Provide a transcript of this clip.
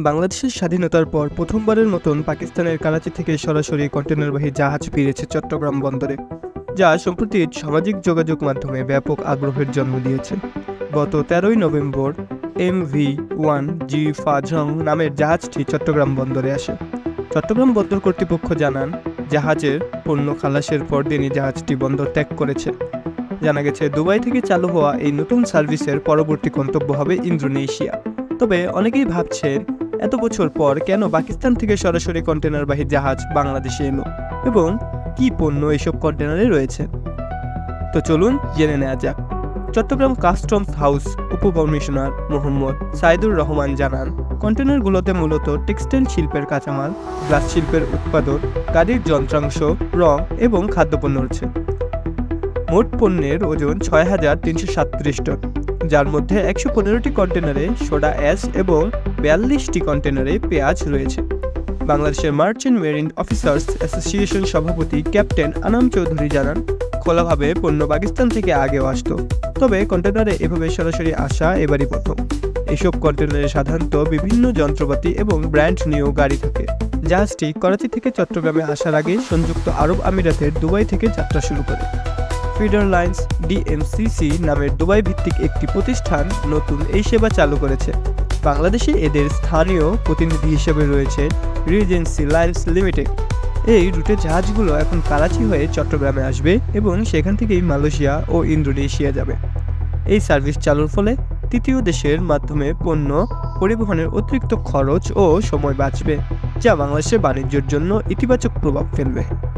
বাংলাদেশের স্বাধীনতার পর প্রথমবারের মতন পাকিস্তানের করাচি থেকে সরাসরি কন্টেনারবাহী জাহাজ ফিরেছে চট্টগ্রাম বন্দরে, যা সম্প্রতি সামাজিক যোগাযোগ মাধ্যমে ব্যাপক আগ্রহের জন্ম দিয়েছে। গত 13ই নভেম্বর MV1G ফাজং নামের জাহাজটি চট্টগ্রাম বন্দরে আসে। চট্টগ্রাম বন্দর কর্তৃপক্ষ জানান, জাহাজের পণ্য খালাসের পরদিনই জাহাজটি বন্দর ত্যাগ করেছে। জানা গেছে, দুবাই থেকে চালু হওয়া এই নতুন সার্ভিসের পরবর্তী গন্তব্য হবে ইন্দোনেশিয়া। তবে অনেকেই ভাবছেন, এত বছর পর কেন পাকিস্তান থেকে সরাসরি কন্টেনারবাহী জাহাজ বাংলাদেশে এলো এবং কি পণ্য এসব কন্টেনারে রয়েছে। তো চলুন জেনে নেওয়া যাক। চট্টগ্রাম কাস্টমস হাউস উপকমিশনার মোহাম্মদ সাইদুর রহমান জানান, কন্টেনারগুলোতে মূলত টেক্সটাইল শিল্পের কাঁচামাল, গ্লাস শিল্পের উৎপাদন, গাড়ির যন্ত্রাংশ, রং এবং খাদ্যপণ্য রয়েছে। মোট পণ্যের ওজন ৬,৩৩৭ টন, যার মধ্যে ১১৫টি কন্টেনারে সোডা অ্যাশ এবং ৪২টি কন্টেনারে পেঁয়াজ রয়েছে। বাংলাদেশের মার্চেন্ট মেরিন অফিসার্স অ্যাসোসিয়েশন সভাপতি ক্যাপ্টেন আনাম চৌধুরী জানান, খোলাভাবে পণ্য পাকিস্তান থেকে আগেও আসতো, তবে কন্টেনারে এভাবে সরাসরি আসা এবারই প্রথম। এসব কন্টেনারে সাধারণত বিভিন্ন যন্ত্রপাতি এবং ব্র্যান্ড নিয়েও গাড়ি থাকে। জাহাজটি করাচি থেকে চট্টগ্রামে আসার আগে সংযুক্ত আরব আমিরাতের দুবাই থেকে যাত্রা শুরু করে। ফিডার লাইন্স DMCC নামের দুবাই ভিত্তিক একটি প্রতিষ্ঠান নতুন এই সেবা চালু করেছে। বাংলাদেশে এদের স্থানীয় প্রতিনিধি হিসেবে রয়েছে রিজেন্সি লাইন্স লিমিটেড। এই রুটে জাহাজগুলো এখন করাচি হয়ে চট্টগ্রামে আসবে এবং সেখান থেকেই মালয়েশিয়া ও ইন্দোনেশিয়া যাবে। এই সার্ভিস চালুর ফলে তৃতীয় দেশের মাধ্যমে পণ্য পরিবহনের অতিরিক্ত খরচ ও সময় বাঁচবে, যা বাংলাদেশের বাণিজ্যের জন্য ইতিবাচক প্রভাব ফেলবে।